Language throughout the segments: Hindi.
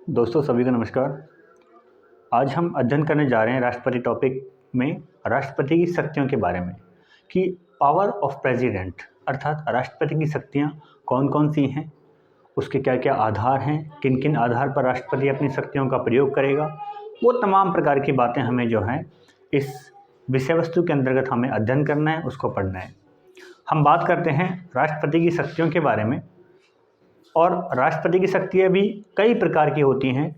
दोस्तों सभी को नमस्कार। आज हम अध्ययन करने जा रहे हैं राष्ट्रपति टॉपिक में राष्ट्रपति की शक्तियों के बारे में कि पावर ऑफ प्रेसिडेंट अर्थात राष्ट्रपति की शक्तियां कौन कौन सी हैं, उसके क्या क्या आधार हैं, किन किन आधार पर राष्ट्रपति अपनी शक्तियों का प्रयोग करेगा, वो तमाम प्रकार की बातें हमें जो हैं इस विषय वस्तु के अंतर्गत हमें अध्ययन करना है, उसको पढ़ना है। हम बात करते हैं राष्ट्रपति की शक्तियों के बारे में। और राष्ट्रपति की शक्तियाँ भी कई प्रकार की होती हैं,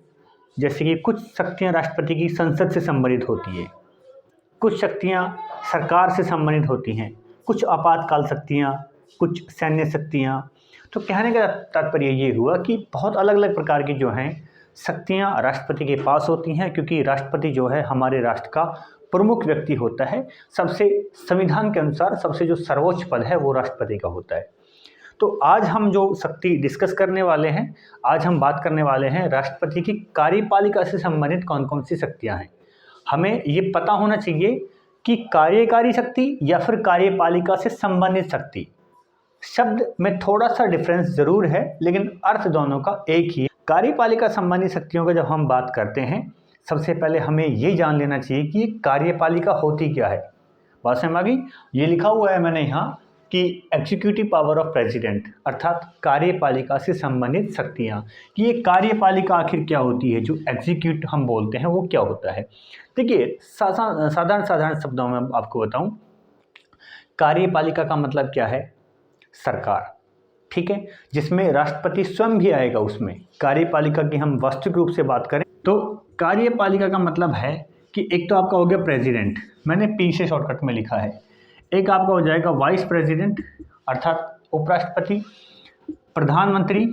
जैसे कि कुछ शक्तियाँ राष्ट्रपति की संसद से संबंधित होती है, कुछ शक्तियाँ सरकार से संबंधित होती हैं, कुछ आपातकाल शक्तियाँ, कुछ सैन्य शक्तियाँ। तो कहने का तात्पर्य ये हुआ कि बहुत अलग अलग प्रकार की जो हैं शक्तियाँ राष्ट्रपति के पास होती हैं, क्योंकि राष्ट्रपति जो है हमारे राष्ट्र का प्रमुख व्यक्ति होता है। सबसे संविधान के अनुसार सबसे जो सर्वोच्च पद है वो राष्ट्रपति का होता है। तो आज हम जो शक्ति डिस्कस करने वाले हैं, आज हम बात करने वाले हैं राष्ट्रपति की कार्यपालिका से संबंधित कौन कौन सी शक्तियां हैं। हमें ये पता होना चाहिए कि कार्यकारी शक्ति या फिर कार्यपालिका से संबंधित शक्ति, शब्द में थोड़ा सा डिफरेंस जरूर है, लेकिन अर्थ दोनों का एक ही है। कार्यपालिका संबंधी शक्तियों का जब हम बात करते हैं, सबसे पहले हमें ये जान लेना चाहिए कि कार्यपालिका होती क्या है। बात समझ आ गई? ये लिखा हुआ है मैंने यहाँ कि एग्जीक्यूटिव पावर ऑफ प्रेसिडेंट अर्थात कार्यपालिका से संबंधित शक्तियां, कि ये कार्यपालिका आखिर क्या होती है, जो एग्जीक्यूट हम बोलते हैं वो क्या होता है। देखिए साधारण शब्दों में आपको बताऊं, कार्यपालिका का मतलब क्या है? सरकार, ठीक है, जिसमें राष्ट्रपति स्वयं भी आएगा। उसमें कार्यपालिका की हम वास्तविक रूप से बात करें तो कार्यपालिका का मतलब है कि एक तो आपका हो गया प्रेसिडेंट, मैंने पी से शॉर्टकट में लिखा है। एक आपका हो जाएगा वाइस प्रेसिडेंट अर्थात उपराष्ट्रपति, प्रधानमंत्री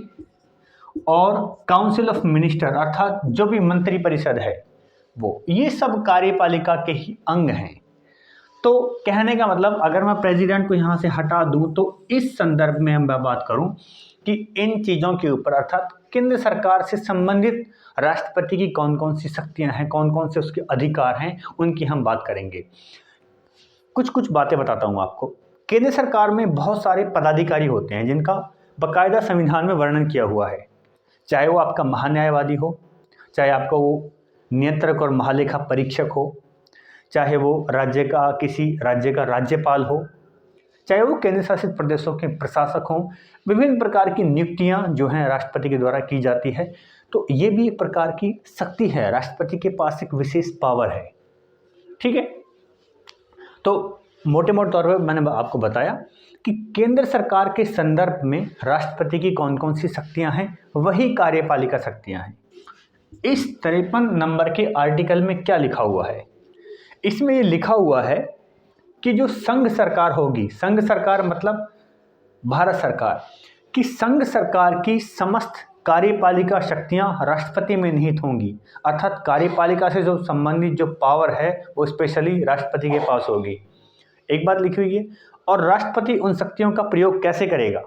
और काउंसिल ऑफ मिनिस्टर अर्थात जो भी मंत्री परिषद है वो, ये सब कार्यपालिका के ही अंग हैं। तो कहने का मतलब, अगर मैं प्रेसिडेंट को यहाँ से हटा दूं तो इस संदर्भ में हम बात करूं कि इन चीज़ों के ऊपर अर्थात केंद्र सरकार से संबंधित राष्ट्रपति की कौन कौन सी शक्तियाँ हैं, कौन कौन से उसके अधिकार हैं, उनकी हम बात करेंगे। कुछ बातें बताता हूँ आपको। केंद्र सरकार में बहुत सारे पदाधिकारी होते हैं जिनका बाकायदा संविधान में वर्णन किया हुआ है, चाहे वो आपका महान्यायवादी हो, चाहे आपका वो नियंत्रक और महालेखा परीक्षक हो, चाहे वो किसी राज्य का राज्यपाल हो, चाहे वो केंद्र शासित प्रदेशों के प्रशासक हों। विभिन्न प्रकार की नियुक्तियाँ जो हैं राष्ट्रपति के द्वारा की जाती है। तो ये भी एक प्रकार की शक्ति है, राष्ट्रपति के पास एक विशेष पावर है, ठीक है। तो मोटे तौर पर मैंने आपको बताया कि केंद्र सरकार के संदर्भ में राष्ट्रपति की कौन कौन सी शक्तियां हैं, वही कार्यपालिका शक्तियां हैं। इस 53 नंबर के आर्टिकल में क्या लिखा हुआ है? इसमें ये लिखा हुआ है कि जो संघ सरकार होगी, संघ सरकार मतलब भारत सरकार, कि संघ सरकार की समस्त कार्यपालिका शक्तियां राष्ट्रपति में निहित होंगी, अर्थात कार्यपालिका से जो संबंधित जो पावर है वो स्पेशली राष्ट्रपति के पास होगी। एक बात लिखी हुई है। और राष्ट्रपति उन शक्तियों का प्रयोग कैसे करेगा?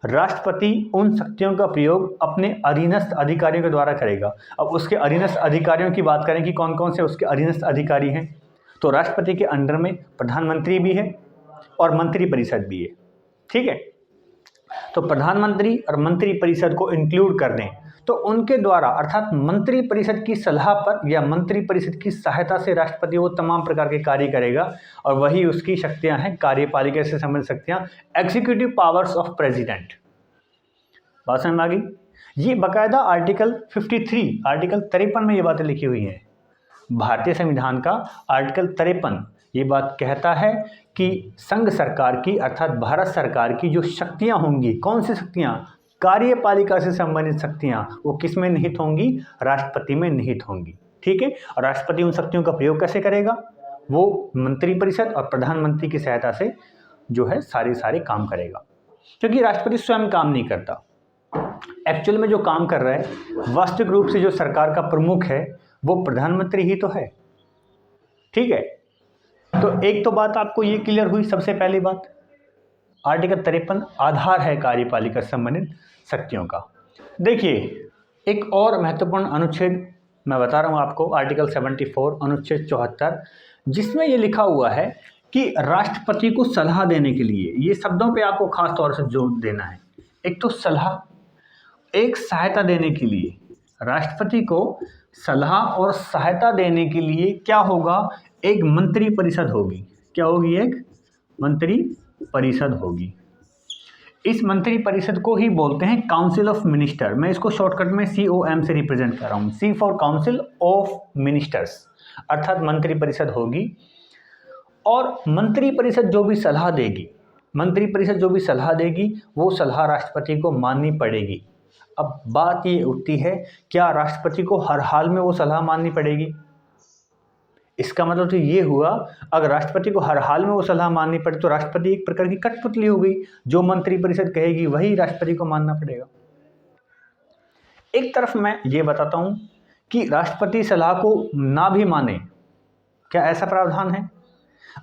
राष्ट्रपति उन शक्तियों का प्रयोग अपने अधीनस्थ अधिकारियों के द्वारा करेगा। अब उसके अधीनस्थ अधिकारियों की बात करें कि कौन कौन से उसके अधीनस्थ अधिकारी हैं, तो राष्ट्रपति के अंडर में प्रधानमंत्री भी है और मंत्रिपरिषद भी है, ठीक है। तो प्रधानमंत्री और मंत्रिपरिषद को इंक्लूड कर दें तो उनके द्वारा अर्थात मंत्रिपरिषद की सलाह पर या मंत्रिपरिषद की सहायता से राष्ट्रपति वो तमाम प्रकार के कार्य करेगा, और वही उसकी शक्तियां हैं, कार्यपालिका से संबंधित शक्तियां, एग्जीक्यूटिव पावर्स ऑफ प्रेसिडेंट। बात समझ में आ गई? ये बाकायदा आर्टिकल 53 में ये बातें लिखी हुई हैं। भारतीय संविधान का आर्टिकल 53 ये बात कहता है कि संघ सरकार की अर्थात भारत सरकार की जो शक्तियां होंगी, कौन सी शक्तियां? कार्यपालिका से संबंधित शक्तियां, वो किस में निहित होंगी? राष्ट्रपति में निहित होंगी, ठीक है। और राष्ट्रपति उन शक्तियों का प्रयोग कैसे करेगा? वो मंत्रिपरिषद और प्रधानमंत्री की सहायता से जो है सारे काम करेगा, क्योंकि राष्ट्रपति स्वयं काम नहीं करता। एक्चुअल में जो काम कर रहा है, वास्तविक रूप से जो सरकार का प्रमुख है वो प्रधानमंत्री ही तो है, ठीक है। तो एक तो बात आपको ये क्लियर हुई। सबसे पहली बात, आर्टिकल 53 आधार है कार्यपालिका से संबंधित शक्तियों का। देखिए एक और महत्वपूर्ण अनुच्छेद मैं बता रहा हूँ आपको, आर्टिकल 74 अनुच्छेद 74, जिसमें ये लिखा हुआ है कि राष्ट्रपति को सलाह देने के लिए, ये शब्दों पे आपको खास तौर से जोर देना है, एक तो सलाह, एक सहायता देने के लिए राष्ट्रपति को सलाह और सहायता देने के लिए क्या होगा, एक मंत्री परिषद होगी। क्या होगी? एक मंत्री परिषद होगी। इस मंत्री परिषद को ही बोलते हैं काउंसिल ऑफ मिनिस्टर। मैं इसको शॉर्टकट में COM से रिप्रेजेंट कर रहा हूँ, C for council of ministers, अर्थात मंत्री परिषद होगी। और मंत्री परिषद जो भी सलाह देगी, मंत्री परिषद जो भी सलाह देगी वो सलाह राष्ट्रपति को माननी पड़ेगी। अब बात ये उठती है, क्या राष्ट्रपति को हर हाल में वो सलाह माननी पड़ेगी? इसका मतलब तो ये हुआ, अगर राष्ट्रपति को हर हाल में वो सलाह माननी पड़े तो राष्ट्रपति एक प्रकार की कठपुतली हो गई, जो मंत्री परिषद कहेगी वही राष्ट्रपति को मानना पड़ेगा। एक तरफ मैं ये बताता हूं कि राष्ट्रपति सलाह को ना भी माने, क्या ऐसा प्रावधान है?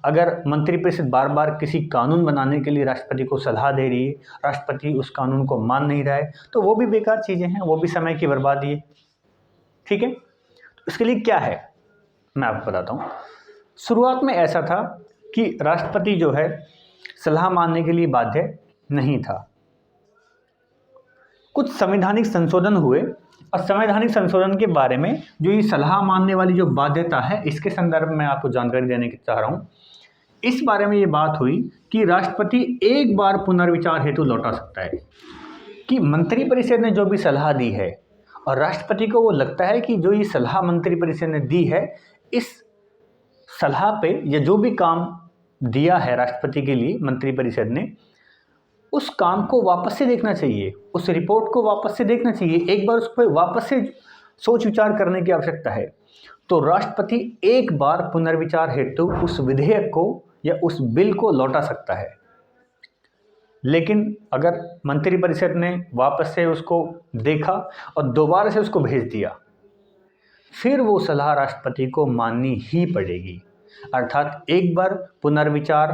अगर मंत्रिपरिषद बार बार किसी कानून बनाने के लिए राष्ट्रपति को सलाह दे रही है, राष्ट्रपति उस कानून को मान नहीं रहा है, तो वो भी बेकार चीज़ें हैं, वो भी समय की बर्बादी है। ठीक है, तो इसके लिए क्या है मैं आपको बताता हूँ। शुरुआत में ऐसा था कि राष्ट्रपति जो है सलाह मानने के लिए बाध्य नहीं था। कुछ संवैधानिक संशोधन हुए और संवैधानिक संशोधन के बारे में जो ये सलाह मानने वाली जो बाध्यता है, इसके संदर्भ में आपको जानकारी देने की चाह रहा हूँ। इस बारे में ये बात हुई कि राष्ट्रपति एक बार पुनर्विचार हेतु लौटा सकता है कि मंत्रिपरिषद ने जो भी सलाह दी है और राष्ट्रपति को वो लगता है कि जो ये सलाह मंत्रिपरिषद ने दी है, इस सलाह पे या जो भी काम दिया है राष्ट्रपति के लिए मंत्रिपरिषद ने, उस काम को वापस से देखना चाहिए, उस रिपोर्ट को वापस से देखना चाहिए, एक बार उस पर वापस से सोच विचार करने की आवश्यकता है। तो राष्ट्रपति एक बार पुनर्विचार हेतु उस विधेयक को या उस बिल को लौटा सकता है। लेकिन अगर मंत्रिपरिषद ने वापस से उसको देखा और दोबारा से उसको भेज दिया, फिर वो सलाह राष्ट्रपति को माननी ही पड़ेगी। अर्थात एक बार पुनर्विचार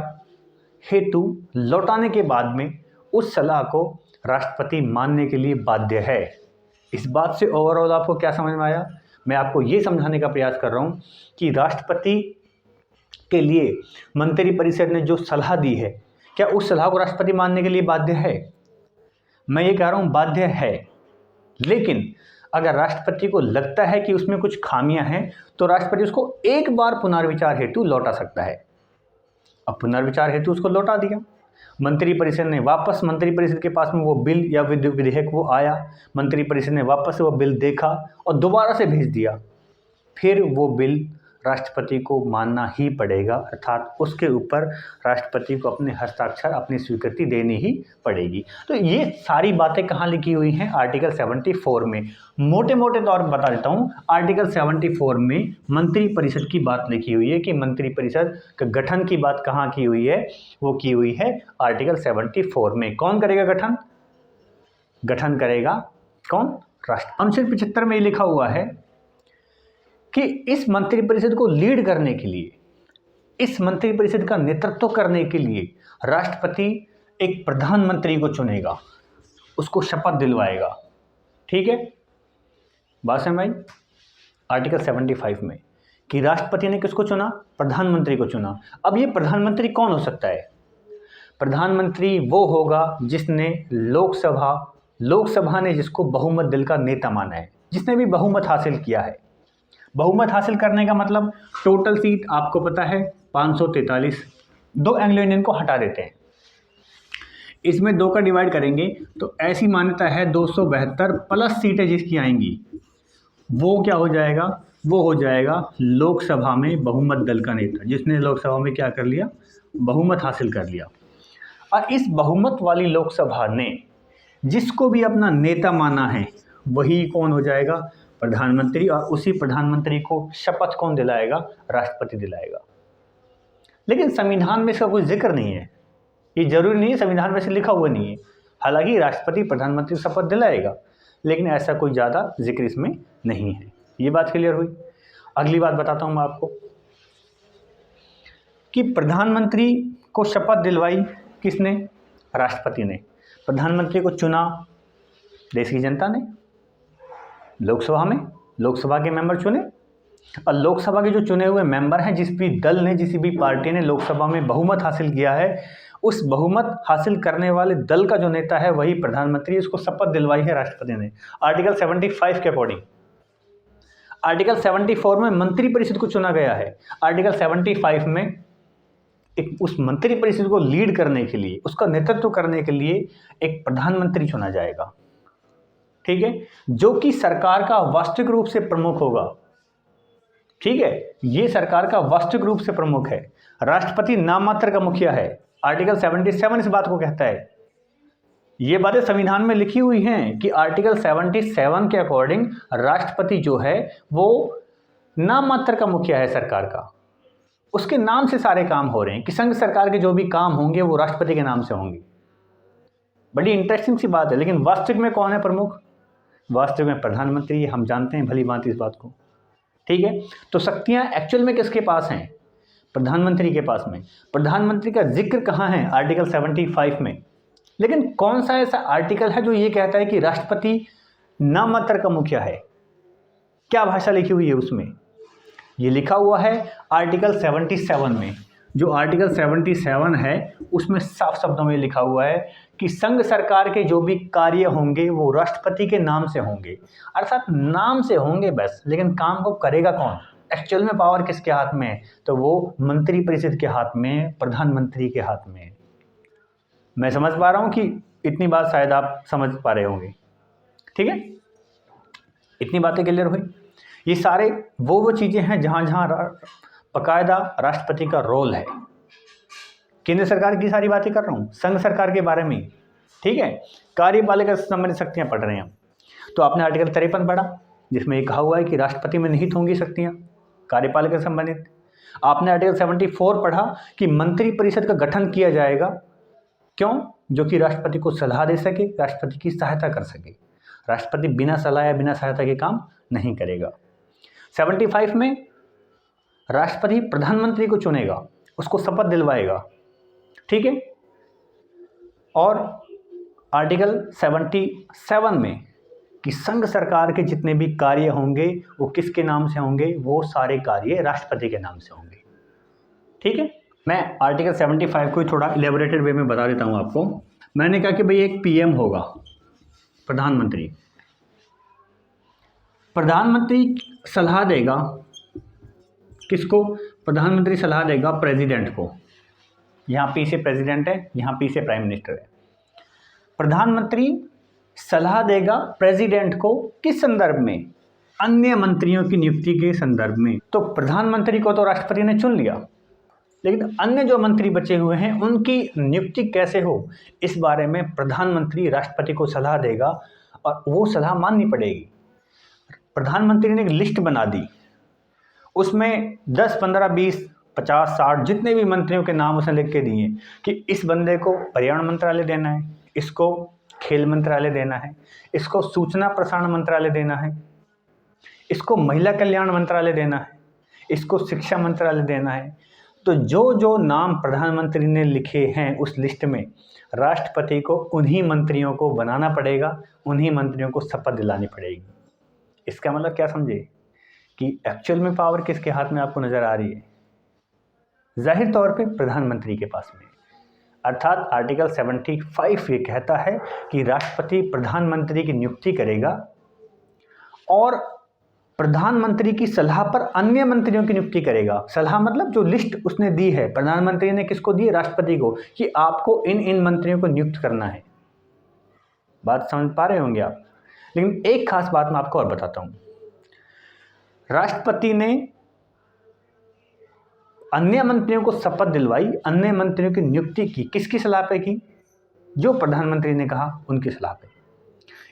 हेतु लौटाने के बाद में उस सलाह को राष्ट्रपति मानने के लिए बाध्य है। इस बात से ओवरऑल आपको क्या समझ में आया? मैं आपको ये समझाने का प्रयास कर रहा हूँ कि राष्ट्रपति के लिए मंत्रिपरिषद ने जो सलाह दी है, क्या उस सलाह को राष्ट्रपति मानने के लिए बाध्य है? मैं ये कह रहा हूँ बाध्य है, लेकिन अगर राष्ट्रपति को लगता है कि उसमें कुछ खामियां हैं तो राष्ट्रपति उसको एक बार पुनर्विचार हेतु लौटा सकता है। अब पुनर्विचार हेतु उसको लौटा दिया, मंत्रिपरिषद ने वापस, मंत्रिपरिषद के पास में वो बिल या विधेयक वो आया, मंत्रिपरिषद ने वापस से वो बिल देखा और दोबारा से भेज दिया, फिर वो बिल राष्ट्रपति को मानना ही पड़ेगा। अर्थात उसके ऊपर राष्ट्रपति को अपने हस्ताक्षर, अपनी स्वीकृति देनी ही पड़ेगी। तो ये सारी बातें कहाँ लिखी हुई हैं? आर्टिकल 74 में। मोटे मोटे तौर पर बता देता हूँ, आर्टिकल 74 में मंत्रिपरिषद की बात लिखी हुई है कि मंत्रिपरिषद के गठन की बात कहाँ की हुई है? वो की हुई है आर्टिकल 74 में। कौन करेगा गठन? गठन करेगा कौन? राष्ट्र। अनुच्छेद 75 में ये लिखा हुआ है कि इस मंत्रिपरिषद को लीड करने के लिए, इस मंत्रिपरिषद का नेतृत्व करने के लिए राष्ट्रपति एक प्रधानमंत्री को चुनेगा, उसको शपथ दिलवाएगा। ठीक है, बात समझ आई? आर्टिकल 75 में कि राष्ट्रपति ने किसको चुना? प्रधानमंत्री को चुना। अब ये प्रधानमंत्री कौन हो सकता है? प्रधानमंत्री वो होगा जिसने लोकसभा ने जिसको बहुमत दल का नेता माना है, जिसने भी बहुमत हासिल किया है। बहुमत हासिल करने का मतलब टोटल सीट आपको पता है 543। दो एंग्लो इंडियन को हटा देते हैं, इसमें दो का डिवाइड करेंगे तो ऐसी मान्यता है 272 प्लस सीटें जिसकी आएंगी वो क्या हो जाएगा? वो हो जाएगा लोकसभा में बहुमत दल का नेता, जिसने लोकसभा में क्या कर लिया? बहुमत हासिल कर लिया। और इस बहुमत वाली लोकसभा ने जिसको भी अपना नेता माना है वही कौन हो जाएगा? प्रधानमंत्री। और उसी प्रधानमंत्री को शपथ कौन दिलाएगा? राष्ट्रपति दिलाएगा। लेकिन संविधान में इसका कोई जिक्र नहीं है, ये जरूरी नहीं है, संविधान में से लिखा हुआ नहीं है। हालांकि राष्ट्रपति प्रधानमंत्री को शपथ दिलाएगा, लेकिन ऐसा कोई ज़्यादा जिक्र इसमें नहीं है। ये बात क्लियर हुई। अगली बात बताता हूँ मैं आपको कि प्रधानमंत्री को शपथ दिलवाई किसने? राष्ट्रपति ने। प्रधानमंत्री को चुना देश की जनता ने लोकसभा में, लोकसभा के मेंबर चुने। और लोकसभा के जो चुने हुए मेंबर हैं, जिस भी दल ने, जिस भी पार्टी ने लोकसभा में बहुमत हासिल किया है, उस बहुमत हासिल करने वाले दल का जो नेता है वही प्रधानमंत्री, इसको शपथ दिलवाई है राष्ट्रपति ने आर्टिकल 75 के अकॉर्डिंग। आर्टिकल 74 में मंत्री परिषद को चुना गया है। आर्टिकल 75 में एक उस मंत्री परिषद को लीड करने के लिए, उसका नेतृत्व करने के लिए एक प्रधानमंत्री चुना जाएगा, ठीक है, जो कि सरकार का वास्तविक रूप से प्रमुख होगा। ठीक है, ये सरकार का वास्तविक रूप से प्रमुख है। राष्ट्रपति नाम मात्र का मुखिया है। आर्टिकल 77 इस बात को कहता है। ये बातें संविधान में लिखी हुई हैं कि आर्टिकल 77 के अकॉर्डिंग राष्ट्रपति जो है वो नाम मात्र का मुखिया है सरकार का। उसके नाम से सारे काम हो रहे हैं कि संघ सरकार के जो भी काम होंगे वो राष्ट्रपति के नाम से होंगे। बड़ी इंटरेस्टिंग सी बात है। लेकिन वास्तविक में कौन है प्रमुख? वास्तविक में प्रधानमंत्री है। हम जानते हैं भली भांति इस बात को। ठीक है, तो शक्तियां एक्चुअल में किसके पास हैं? प्रधानमंत्री के पास में। प्रधानमंत्री का जिक्र कहाँ है? आर्टिकल 75 में। लेकिन कौन सा ऐसा आर्टिकल है जो ये कहता है कि राष्ट्रपति नाम मात्र का मुखिया है? क्या भाषा लिखी हुई है उसमें? ये लिखा हुआ है आर्टिकल 77 में। जो आर्टिकल 77 है उसमें साफ शब्दों में लिखा हुआ है कि संघ सरकार के जो भी कार्य होंगे वो राष्ट्रपति के नाम से होंगे। अर्थात नाम से होंगे बस, लेकिन काम को करेगा कौन? एक्चुअल में पावर किसके हाथ में है? तो वो मंत्री परिषद के हाथ में, प्रधानमंत्री के हाथ में। मैं समझ पा रहा हूँ कि इतनी बात शायद आप समझ पा रहे होंगे। ठीक है, इतनी बातें क्लियर हुई। ये सारे वो चीज़ें हैं जहाँ जहाँ बाकायदा राष्ट्रपति का रोल है। केंद्र सरकार की सारी बातें कर रहा हूँ, संघ सरकार के बारे में। ठीक है, कार्यपालिका से संबंधित शक्तियाँ पढ़ रहे हैं हम। तो आपने आर्टिकल 53 पढ़ा जिसमें ये कहा हुआ है कि राष्ट्रपति में निहित होंगी शक्तियाँ कार्यपालिका से संबंधित। आपने आर्टिकल 74 पढ़ा कि मंत्री परिषद का गठन किया जाएगा। क्यों? जो कि राष्ट्रपति को सलाह दे सके, राष्ट्रपति की सहायता कर सके। राष्ट्रपति बिना सलाह या बिना सहायता के काम नहीं करेगा। 75 में राष्ट्रपति प्रधानमंत्री को चुनेगा, उसको शपथ दिलवाएगा। ठीक है, और आर्टिकल 77 में कि संघ सरकार के जितने भी कार्य होंगे वो किसके नाम से होंगे? वो सारे कार्य राष्ट्रपति के नाम से होंगे। ठीक है, मैं आर्टिकल 75 को थोड़ा इलेबोरेटेड वे में बता देता हूँ आपको। मैंने कहा कि भाई एक पीएम होगा, प्रधानमंत्री। प्रधानमंत्री सलाह देगा किसको? प्रधानमंत्री सलाह देगा प्रेसिडेंट को। यहाँ पी से प्रेसिडेंट है, यहाँ पी से प्राइम मिनिस्टर है। प्रधानमंत्री सलाह देगा प्रेसिडेंट को किस संदर्भ में? अन्य मंत्रियों की नियुक्ति के संदर्भ में। तो प्रधानमंत्री को तो राष्ट्रपति ने चुन लिया, लेकिन अन्य जो मंत्री बचे हुए हैं उनकी नियुक्ति कैसे हो, इस बारे में प्रधानमंत्री राष्ट्रपति को सलाह देगा और वो सलाह माननी पड़ेगी। प्रधानमंत्री ने एक लिस्ट बना दी, उसमें 10, 15, 20, 50, 60 जितने भी मंत्रियों के नाम उसने लिख के दिए कि इस बंदे को पर्यावरण मंत्रालय देना है, इसको खेल मंत्रालय देना है, इसको सूचना प्रसारण मंत्रालय देना है, इसको महिला कल्याण मंत्रालय देना है, इसको शिक्षा मंत्रालय देना है। तो जो जो नाम प्रधानमंत्री ने लिखे हैं उस लिस्ट में राष्ट्रपति को उन्हीं मंत्रियों को बनाना पड़ेगा, उन्हीं मंत्रियों को शपथ दिलानी पड़ेगी। इसका मतलब क्या समझे कि एक्चुअल में पावर किसके हाथ में आपको नज़र आ रही है? जाहिर तौर पे प्रधानमंत्री के पास में। अर्थात आर्टिकल 75 ये कहता है कि राष्ट्रपति प्रधानमंत्री की नियुक्ति करेगा और प्रधानमंत्री की सलाह पर अन्य मंत्रियों की नियुक्ति करेगा। सलाह मतलब जो लिस्ट उसने दी है, प्रधानमंत्री ने किसको दी? राष्ट्रपति को, कि आपको इन इन मंत्रियों को नियुक्त करना है। बात समझ पा रहे होंगे आप। लेकिन एक खास बात मैं आपको और बताता हूं। राष्ट्रपति ने अन्य मंत्रियों को शपथ दिलवाई, अन्य मंत्रियों की नियुक्ति की, किसकी सलाह पे की? जो प्रधानमंत्री ने कहा उनकी सलाह पे।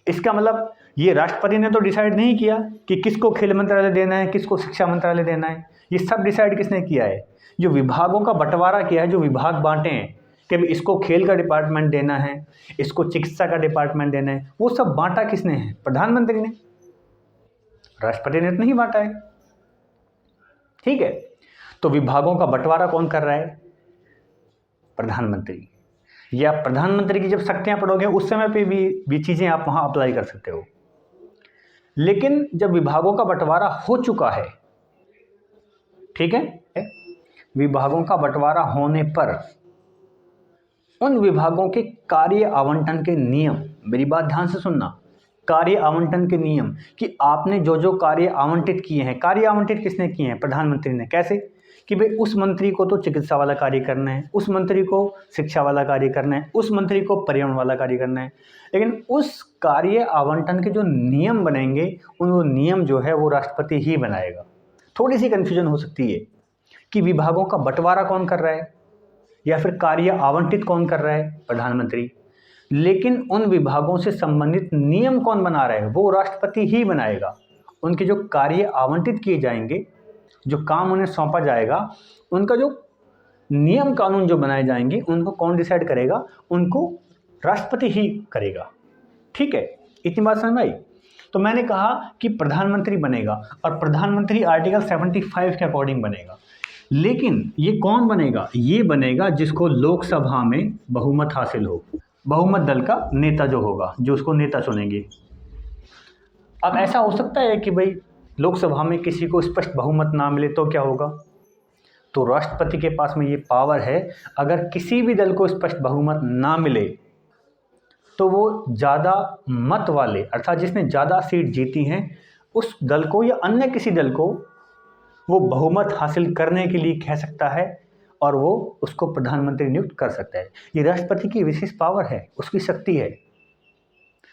इसका मतलब ये राष्ट्रपति ने तो डिसाइड नहीं किया कि किसको खेल मंत्रालय देना है, किसको शिक्षा मंत्रालय देना है। ये सब डिसाइड किसने किया है? जो विभागों का बंटवारा किया है, जो विभाग बांटे हैं कि इसको खेल का डिपार्टमेंट देना है, इसको चिकित्सा का डिपार्टमेंट देना है, वो सब बांटा किसने है? प्रधानमंत्री ने। राष्ट्रपति ने तो नहीं बांटा है। ठीक है, तो विभागों का बंटवारा कौन कर रहा है? प्रधानमंत्री। या प्रधानमंत्री की जब शक्तियां पढ़ोगे उस समय पे भी चीज़ें आप वहाँ अप्लाई कर सकते हो। लेकिन जब विभागों का बंटवारा हो चुका है, ठीक है, विभागों का बंटवारा होने पर उन विभागों के कार्य आवंटन के नियम, मेरी बात ध्यान से सुनना, कार्य आवंटन के नियम कि आपने जो जो कार्य आवंटित किए हैं, कार्य आवंटित किसने किए हैं? प्रधानमंत्री ने। कैसे? कि भाई उस मंत्री को तो चिकित्सा वाला कार्य करना है, उस मंत्री को शिक्षा वाला कार्य करना है, उस मंत्री को पर्यावरण वाला कार्य करना है। लेकिन उस कार्य आवंटन के जो नियम बनेंगे, वो नियम जो है वो राष्ट्रपति ही बनाएगा। थोड़ी सी कन्फ्यूजन हो सकती है कि विभागों का बंटवारा कौन कर रहा है या फिर कार्य आवंटित कौन कर रहा है? प्रधानमंत्री। लेकिन उन विभागों से संबंधित नियम कौन बना रहा है? वो राष्ट्रपति ही बनाएगा। उनके जो कार्य आवंटित किए जाएंगे, जो काम उन्हें सौंपा जाएगा, उनका जो नियम कानून जो बनाए जाएंगे, उनको कौन डिसाइड करेगा? उनको राष्ट्रपति ही करेगा। ठीक है, इतनी बात समझ में आई? तो मैंने कहा कि प्रधानमंत्री बनेगा और प्रधानमंत्री आर्टिकल 75 के अकॉर्डिंग बनेगा। लेकिन ये कौन बनेगा? ये बनेगा जिसको लोकसभा में बहुमत हासिल हो, बहुमत दल का नेता जो होगा, जो उसको नेता चुनेंगे। अब ऐसा हो सकता है कि भाई लोकसभा में किसी को स्पष्ट बहुमत ना मिले तो क्या होगा? तो राष्ट्रपति के पास में ये पावर है, अगर किसी भी दल को स्पष्ट बहुमत ना मिले तो वो ज़्यादा मत वाले, अर्थात जिसने ज़्यादा सीट जीती हैं, उस दल को या अन्य किसी दल को वो बहुमत हासिल करने के लिए कह सकता है और वो उसको प्रधानमंत्री नियुक्त कर सकता है। ये राष्ट्रपति की विशेष पावर है, उसकी शक्ति है।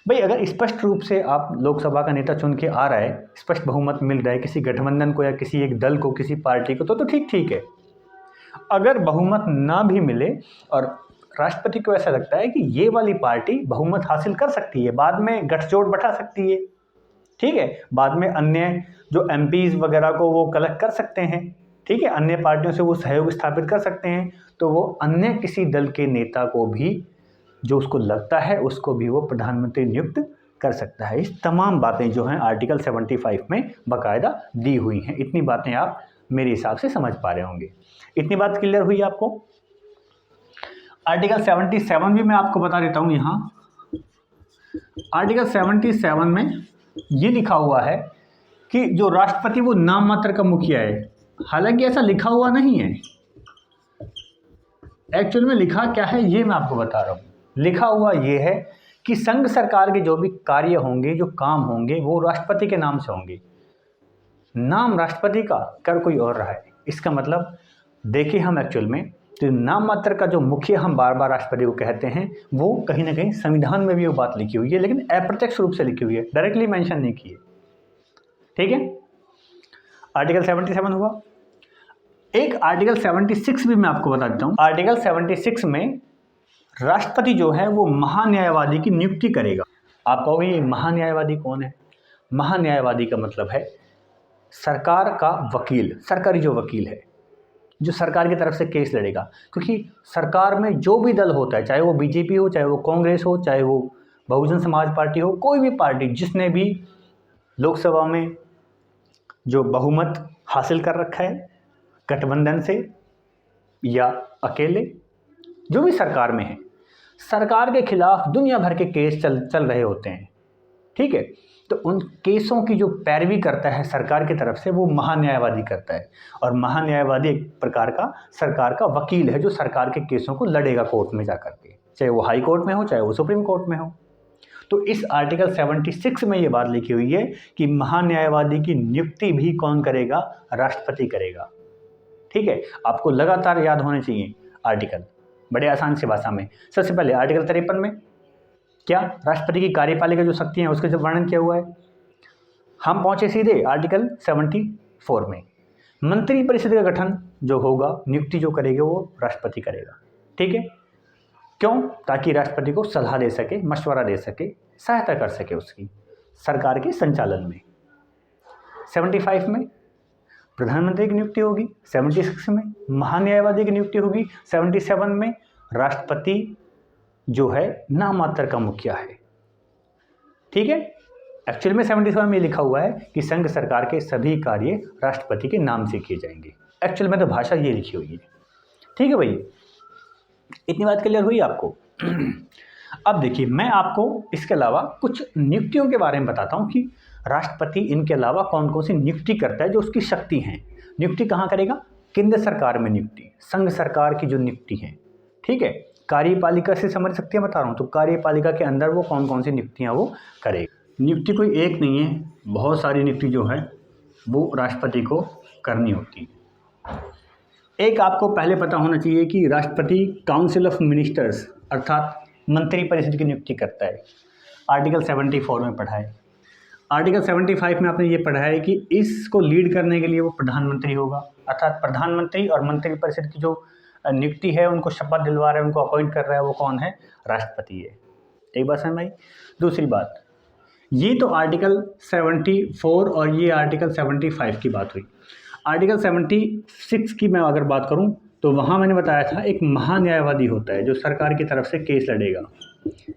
भाई अगर स्पष्ट रूप से आप लोकसभा का नेता चुन के आ रहा है, स्पष्ट बहुमत मिल रहा है किसी गठबंधन को या किसी एक दल को, किसी पार्टी को, तो ठीक है। अगर बहुमत ना भी मिले और राष्ट्रपति को ऐसा लगता है कि ये वाली पार्टी बहुमत हासिल कर सकती है, बाद में गठजोड़ बैठा सकती है, ठीक है, बाद में अन्य जो एमपीज वगैरह को वो कलेक्ट कर सकते हैं, ठीक है, अन्य पार्टियों से वो सहयोग स्थापित कर सकते हैं, तो वो अन्य किसी दल के नेता को भी जो उसको लगता है उसको भी वो प्रधानमंत्री नियुक्त कर सकता है। इस तमाम बातें जो हैं आर्टिकल 75 में बाकायदा दी हुई हैं। इतनी बातें आप मेरे हिसाब से समझ पा रहे होंगे। इतनी बात क्लियर हुई आपको? आर्टिकल 77 भी मैं आपको बता देता हूँ। यहाँ आर्टिकल 77 में ये लिखा हुआ है कि जो राष्ट्रपति वो नाम मात्र का मुखिया है। हालांकि ऐसा लिखा हुआ नहीं है, एक्चुअल में लिखा क्या है ये मैं आपको बता रहा हूँ। लिखा हुआ ये है कि संघ सरकार के जो भी कार्य होंगे, जो काम होंगे, वो राष्ट्रपति के नाम से होंगे। नाम राष्ट्रपति का कर कोई और रहा है। इसका मतलब देखिए, हम एक्चुअल में तो नाम मात्र का जो मुखिया हम बार बार राष्ट्रपति को कहते हैं, वो कहीं ना कहीं संविधान में भी वो बात लिखी हुई है, लेकिन अप्रत्यक्ष रूप से लिखी हुई है, डायरेक्टली मेंशन नहीं की है। ठीक है, आर्टिकल 77 हुआ। एक आर्टिकल 76 भी मैं आपको बता देता हूँ। आर्टिकल 76 में राष्ट्रपति जो है वो महान्यायवादी की नियुक्ति करेगा। आप कहोगे ये महान्यायवादी कौन है? महान्यायवादी का मतलब है सरकार का वकील, सरकारी जो वकील है, जो सरकार की तरफ से केस लड़ेगा। क्योंकि सरकार में जो भी दल होता है, चाहे वो बीजेपी हो, चाहे वो कांग्रेस हो, चाहे वो बहुजन समाज पार्टी हो, कोई भी पार्टी जिसने भी लोकसभा में जो बहुमत हासिल कर रखा है गठबंधन से या अकेले, जो भी सरकार में है, सरकार के खिलाफ दुनिया भर के केस चल रहे होते हैं। ठीक है, तो उन केसों की जो पैरवी करता है सरकार की तरफ से, वो महान्यायवादी करता है। और महान्यायवादी एक प्रकार का सरकार का वकील है, जो सरकार के केसों को लड़ेगा कोर्ट में जाकर के, चाहे वो हाई कोर्ट में हो, चाहे वो सुप्रीम कोर्ट में हो। तो इस आर्टिकल 76 में ये बात लिखी हुई है कि महान्यायवादी की नियुक्ति भी कौन करेगा? राष्ट्रपति करेगा। ठीक है, आपको लगातार याद होने चाहिए आर्टिकल, बड़े आसान सी भाषा में। सबसे पहले आर्टिकल 53 में क्या राष्ट्रपति की कार्यपालिका जो शक्ति है उसके जब वर्णन किया हुआ है। हम पहुंचे सीधे आर्टिकल 74 में। मंत्री परिषद का गठन जो होगा, नियुक्ति जो करेगा वो राष्ट्रपति करेगा। ठीक है, क्यों? ताकि राष्ट्रपति को सलाह दे सके, मशवरा दे सके, सहायता कर सके उसकी सरकार के संचालन में। 75 में प्रधानमंत्री की नियुक्ति होगी, 76 में महान्यायवादी की नियुक्ति होगी, 77 में राष्ट्रपति जो है नाम मात्र का मुखिया है। ठीक है, एक्चुअल में 77 में लिखा हुआ है कि संघ सरकार के सभी कार्य राष्ट्रपति के नाम से किए जाएंगे। एक्चुअल में तो भाषा ये लिखी हुई है। ठीक है भाई, इतनी बात क्लियर हुई आपको? अब देखिए, मैं आपको इसके अलावा कुछ नियुक्तियों के बारे में बताता हूँ कि राष्ट्रपति इनके अलावा कौन कौन सी नियुक्ति करता है, जो उसकी शक्ति हैं। नियुक्ति कहाँ करेगा? केंद्र सरकार में नियुक्ति, संघ सरकार की जो नियुक्ति है। ठीक है, कार्यपालिका से समझ सकते हैं बता रहा हूँ, तो कार्यपालिका के अंदर वो कौन कौन सी नियुक्तियाँ वो करेगा। नियुक्ति कोई एक नहीं है, बहुत सारी नियुक्ति जो है वो राष्ट्रपति को करनी होती है। एक आपको पहले पता होना चाहिए कि राष्ट्रपति काउंसिल ऑफ मिनिस्टर्स अर्थात मंत्रिपरिषद की नियुक्ति करता है। आर्टिकल 74 में पढ़ा है। आर्टिकल 75 में आपने ये पढ़ा है कि इसको लीड करने के लिए वो प्रधानमंत्री होगा, अर्थात प्रधानमंत्री और मंत्रिपरिषद की जो नियुक्ति है उनको शपथ दिलवा रहा है, उनको अपॉइंट कर रहा है, वो कौन है? राष्ट्रपति है। एक बात समझ आई। दूसरी बात, ये तो आर्टिकल 74 और ये आर्टिकल 75 की बात हुई। आर्टिकल 76 की मैं अगर बात करूं तो वहाँ मैंने बताया था एक महान्यायवादी होता है जो सरकार की तरफ से केस लड़ेगा।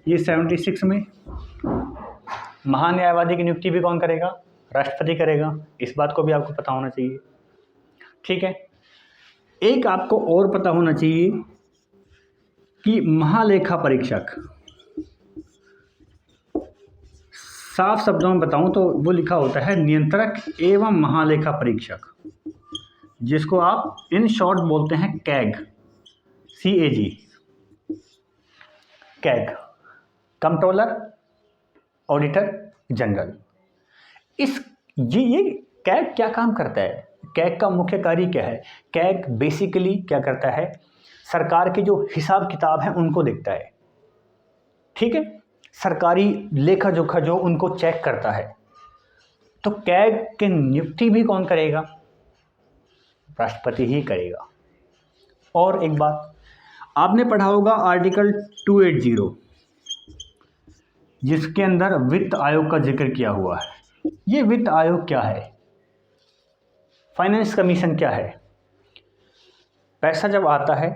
ये 76 में महान्यायवादी की नियुक्ति भी कौन करेगा? राष्ट्रपति करेगा। इस बात को भी आपको पता होना चाहिए, ठीक है। एक आपको और पता होना चाहिए कि महालेखा परीक्षक, साफ शब्दों में बताऊं तो वो लिखा होता है नियंत्रक एवं महालेखा परीक्षक, जिसको आप इन शॉर्ट बोलते हैं CAG, CAG, CAG, controller auditor general. ये कैग क्या काम करता है? कैग का मुख्य कार्य क्या है? कैग बेसिकली क्या करता है? सरकार के जो हिसाब किताब हैं उनको देखता है, ठीक है। सरकारी लेखा जोखा जो उनको चेक करता है। तो कैग की नियुक्ति भी कौन करेगा? राष्ट्रपति ही करेगा। और एक बात आपने पढ़ा होगा आर्टिकल 280, जिसके अंदर वित्त आयोग का जिक्र किया हुआ है। ये वित्त आयोग क्या है? फाइनेंस कमीशन क्या है? पैसा जब आता है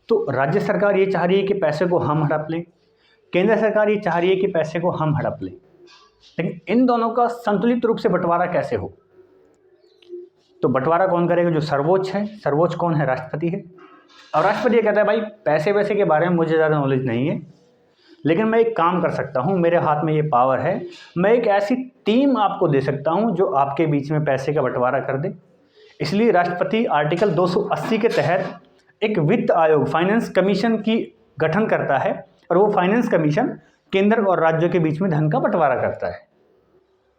तो राज्य सरकार ये चाह रही है कि पैसे को हम हड़प लें, केंद्र सरकार ये चाह रही है कि पैसे को हम हड़प लें, लेकिन इन दोनों का संतुलित रूप से बंटवारा कैसे हो? तो बंटवारा कौन करेगा? जो सर्वोच्च है। सर्वोच्च कौन है? राष्ट्रपति है। और राष्ट्रपति ये कहता है भाई पैसे वैसे के बारे में मुझे ज़्यादा नॉलेज नहीं है, लेकिन मैं एक काम कर सकता हूँ, मेरे हाथ में ये पावर है, मैं एक ऐसी टीम आपको दे सकता हूँ जो आपके बीच में पैसे का बंटवारा कर दे। इसलिए राष्ट्रपति आर्टिकल 280 के तहत एक वित्त आयोग, फाइनेंस कमीशन की गठन करता है, और वो फाइनेंस कमीशन केंद्र और राज्यों के बीच में धन का बंटवारा करता है।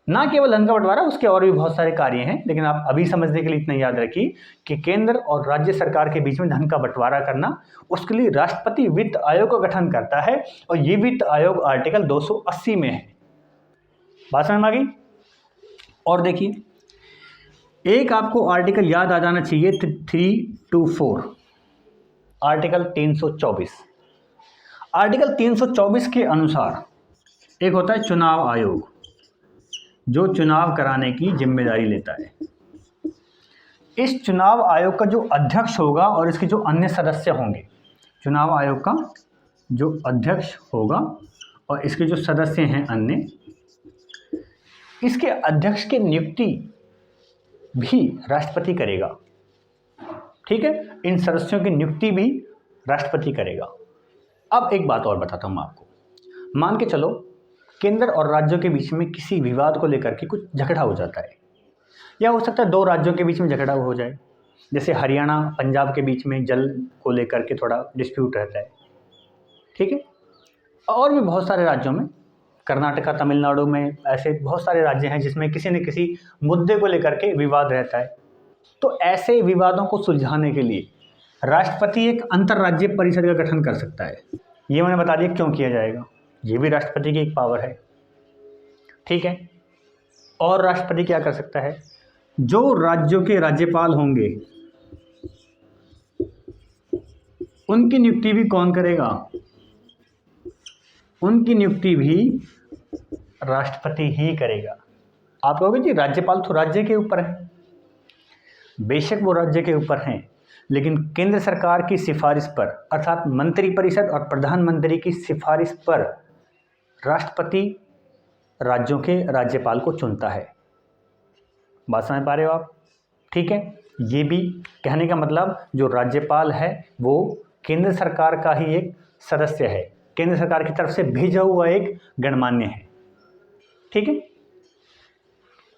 ना केवल धन का बंटवारा, उसके और भी बहुत सारे कार्य हैं, लेकिन आप अभी समझने के लिए इतना याद रखिए कि केंद्र और राज्य सरकार के बीच में धन का बंटवारा करना, उसके लिए राष्ट्रपति वित्त आयोग का गठन करता है, और ये वित्त आयोग आर्टिकल 280 में है। बात समझ में आ गई? और देखिए, एक आपको आर्टिकल याद आ जाना चाहिए 324, आर्टिकल 324। आर्टिकल 324 के अनुसार एक होता है चुनाव आयोग, जो चुनाव कराने की जिम्मेदारी लेता है। इस चुनाव आयोग का जो अध्यक्ष होगा और इसके जो अन्य सदस्य होंगे, चुनाव आयोग का जो अध्यक्ष होगा और इसके जो सदस्य हैं अन्य, इसके अध्यक्ष की नियुक्ति भी राष्ट्रपति करेगा, ठीक है। इन सदस्यों की नियुक्ति भी राष्ट्रपति करेगा। अब एक बात और बताता हूँ आपको। मान के चलो केंद्र और राज्यों के बीच में किसी विवाद को लेकर के कुछ झगड़ा हो जाता है, या हो सकता है दो राज्यों के बीच में झगड़ा हो जाए, जैसे हरियाणा पंजाब के बीच में जल को लेकर के थोड़ा डिस्प्यूट रहता है, ठीक है। और भी बहुत सारे राज्यों में, कर्नाटका, तमिलनाडु में ऐसे बहुत सारे राज्य हैं जिसमें किसी न किसी मुद्दे को लेकर के विवाद रहता है। तो ऐसे विवादों को सुलझाने के लिए राष्ट्रपति एक अंतर्राज्यीय परिषद का गठन कर सकता है। ये मैंने बता दिया क्यों किया जाएगा, ये भी राष्ट्रपति की एक पावर है, ठीक है। और राष्ट्रपति क्या कर सकता है? जो राज्यों के राज्यपाल होंगे उनकी नियुक्ति भी कौन करेगा? उनकी नियुक्ति भी राष्ट्रपति ही करेगा। आप कहोगे जी राज्यपाल तो राज्य के ऊपर है, बेशक वो राज्य के ऊपर हैं, लेकिन केंद्र सरकार की सिफारिश पर, अर्थात मंत्रिपरिषद और प्रधानमंत्री की सिफारिश पर राष्ट्रपति राज्यों के राज्यपाल को चुनता है। बात समझ पा रहे हो आप? ठीक है। ये भी कहने का मतलब जो राज्यपाल है वो केंद्र सरकार का ही एक सदस्य है, केंद्र सरकार की तरफ से भेजा हुआ एक गणमान्य है, ठीक है।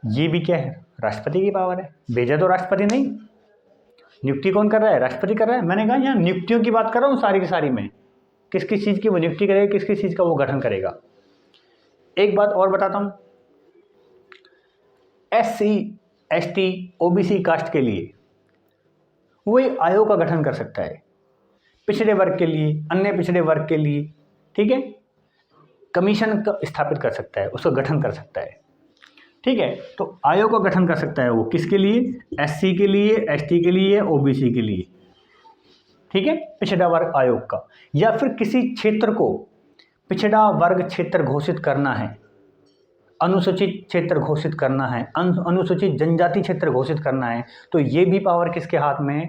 ये भी क्या है? राष्ट्रपति की पावर है। भेजा तो राष्ट्रपति नहीं, नियुक्ति कौन कर रहा है? राष्ट्रपति कर रहा है। मैंने कहा यहाँ नियुक्तियों की बात कर रहा हूँ सारी की सारी में, किस किस चीज़ की वो नियुक्ति करेगा, किस किस चीज़ का वो गठन करेगा। एक बात और बताता हूँ, SC ST OBC कास्ट के लिए वो एक आयोग का गठन कर सकता है, पिछड़े वर्ग के लिए, अन्य पिछड़े वर्ग के लिए, ठीक है, कमीशन का स्थापित कर सकता है, उसका गठन कर सकता है, ठीक है। तो आयोग का गठन कर सकता है वो किसके लिए, SC के लिए, ST के लिए, OBC के लिए, ठीक है, पिछड़ा वर्ग आयोग का। या फिर किसी क्षेत्र को पिछड़ा वर्ग क्षेत्र घोषित करना है, अनुसूचित क्षेत्र घोषित करना है, अनुसूचित जनजाति क्षेत्र घोषित करना है, तो ये भी पावर किसके हाथ में है,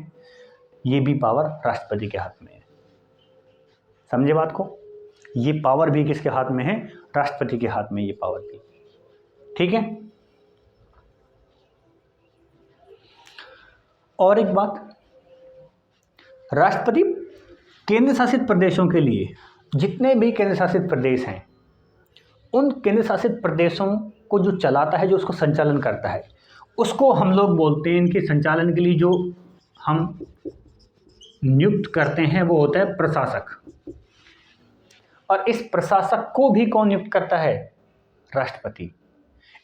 ये भी पावर राष्ट्रपति के हाथ में है। समझे बात को, ये पावर भी किसके हाथ में है, राष्ट्रपति के हाथ में ये पावर भी, ठीक है। और एक बात, राष्ट्रपति केंद्र शासित प्रदेशों के लिए, जितने भी केंद्र शासित प्रदेश हैं, उन केंद्र शासित प्रदेशों को जो चलाता है, जो उसको संचालन करता है, उसको हम लोग बोलते हैं, इनके संचालन के लिए जो हम नियुक्त करते हैं वो होता है प्रशासक। और इस प्रशासक को भी कौन नियुक्त करता है, राष्ट्रपति।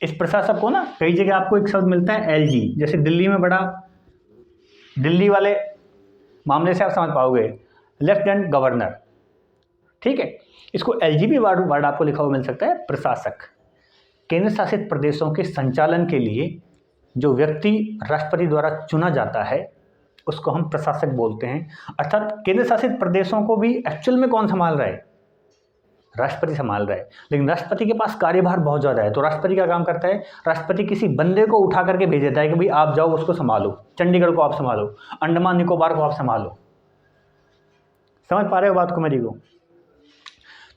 इस प्रशासक को ना कई जगह आपको एक शब्द मिलता है LG, जैसे दिल्ली में बड़ा, दिल्ली वाले मामले से आप समझ पाओगे, लेफ्टिनेंट गवर्नर, ठीक है, इसको LG भी वर्ड आपको लिखा हुआ मिल सकता है, प्रशासक। केंद्र शासित प्रदेशों के संचालन के लिए जो व्यक्ति राष्ट्रपति द्वारा चुना जाता है उसको हम प्रशासक बोलते हैं। अर्थात केंद्र शासित प्रदेशों को भी एक्चुअल में कौन संभाल रहा है, राष्ट्रपति संभाल रहा है, लेकिन राष्ट्रपति के पास कार्यभार बहुत ज़्यादा है, तो राष्ट्रपति क्या काम करता है, राष्ट्रपति किसी बंदे को उठा करके भेज देता है कि भाई आप जाओ उसको संभालो, चंडीगढ़ को आप संभालो, अंडमान निकोबार को आप संभालो। समझ पा रहे हो बात को मेरी को।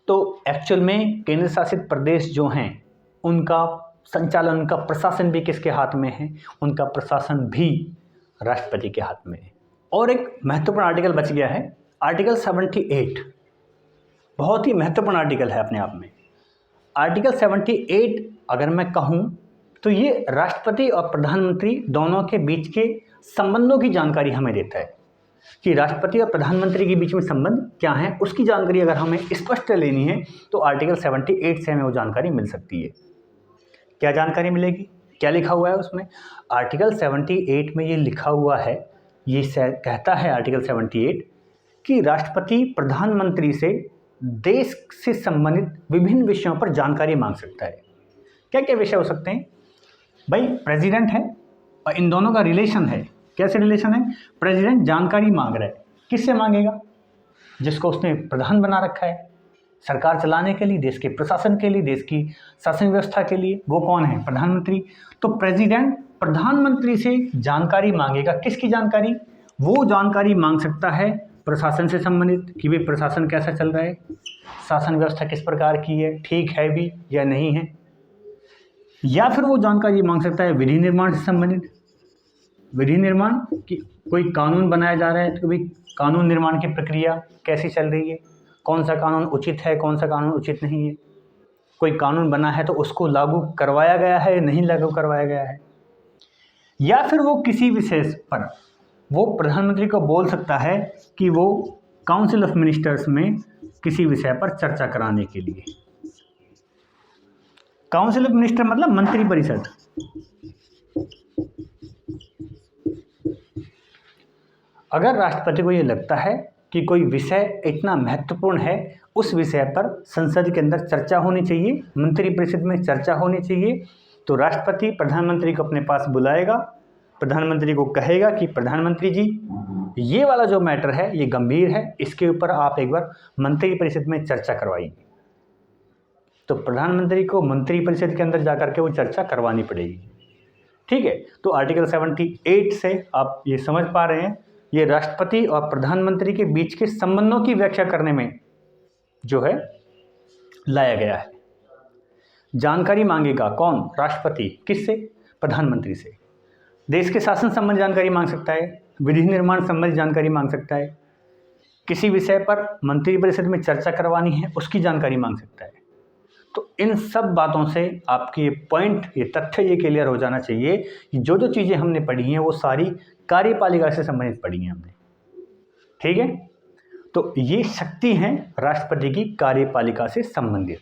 तो एक्चुअल में केंद्र शासित प्रदेश जो हैं उनका संचालन, उनका प्रशासन भी किसके हाथ में है, उनका प्रशासन भी राष्ट्रपति के हाथ में है। और एक महत्वपूर्ण आर्टिकल बच गया है, आर्टिकल 78, बहुत ही महत्वपूर्ण आर्टिकल है अपने आप में। आर्टिकल 78 अगर मैं कहूँ तो ये राष्ट्रपति और प्रधानमंत्री दोनों के बीच के संबंधों की जानकारी हमें देता है कि राष्ट्रपति और प्रधानमंत्री के बीच में संबंध क्या है, उसकी जानकारी अगर हमें स्पष्ट लेनी है तो आर्टिकल 78 से हमें वो जानकारी मिल सकती है। क्या जानकारी मिलेगी, क्या लिखा हुआ है उसमें, आर्टिकल 78 में ये लिखा हुआ है, ये कहता है आर्टिकल 78 कि राष्ट्रपति प्रधानमंत्री से देश से संबंधित विभिन्न विषयों पर जानकारी मांग सकता है। क्या क्या विषय हो सकते हैं भाई, प्रेसिडेंट है और इन दोनों का रिलेशन है, कैसे रिलेशन है, प्रेसिडेंट जानकारी मांग रहा है, किससे मांगेगा, जिसको उसने प्रधान बना रखा है सरकार चलाने के लिए, देश के प्रशासन के लिए, देश की शासन व्यवस्था के लिए, वो कौन है, प्रधानमंत्री। तो प्रेसिडेंट प्रधानमंत्री से जानकारी मांगेगा, किसकी जानकारी, वो जानकारी मांग सकता है प्रशासन से संबंधित कि भाई प्रशासन कैसा चल रहा है, शासन व्यवस्था किस प्रकार की है, ठीक है भी या नहीं है। या फिर वो जानकारी मांग सकता है विधि निर्माण से संबंधित, विधि निर्माण कि कोई कानून बनाया जा रहा है तो भाई कानून निर्माण की प्रक्रिया कैसी चल रही है, कौन सा कानून उचित है, कौन सा कानून उचित नहीं है, कोई कानून बना है तो उसको लागू करवाया गया है या नहीं लागू करवाया गया है। या फिर वो किसी विषय पर वो प्रधानमंत्री को बोल सकता है कि वो काउंसिल ऑफ मिनिस्टर्स में किसी विषय पर चर्चा कराने के लिए, काउंसिल ऑफ मिनिस्टर मतलब मंत्री परिषद, अगर राष्ट्रपति को ये लगता है कि कोई विषय इतना महत्वपूर्ण है, उस विषय पर संसद के अंदर चर्चा होनी चाहिए, मंत्री परिषद में चर्चा होनी चाहिए, तो राष्ट्रपति प्रधानमंत्री को अपने पास बुलाएगा, प्रधानमंत्री को कहेगा कि प्रधानमंत्री जी ये वाला जो मैटर है ये गंभीर है, इसके ऊपर आप एक बार मंत्री परिषद में चर्चा करवाइए। तो प्रधानमंत्री को मंत्री परिषद के अंदर जाकर के वो चर्चा करवानी पड़ेगी, ठीक है। तो आर्टिकल 78 से आप ये समझ पा रहे हैं, ये राष्ट्रपति और प्रधानमंत्री के बीच के संबंधों की व्याख्या करने में जो है लाया गया है। जानकारी मांगेगा कौन, राष्ट्रपति, किससे, प्रधानमंत्री से। देश के शासन संबंधी जानकारी मांग सकता है, विधि निर्माण संबंधी जानकारी मांग सकता है, किसी विषय पर मंत्री परिषद में चर्चा करवानी है उसकी जानकारी मांग सकता है। तो इन सब बातों से आपकी ये पॉइंट, ये तथ्य ये क्लियर हो जाना चाहिए कि जो जो चीज़ें हमने पढ़ी हैं वो सारी कार्यपालिका से संबंधित पढ़ी हैं हमने, ठीक है। तो तो ये शक्ति हैं राष्ट्रपति की कार्यपालिका से संबंधित।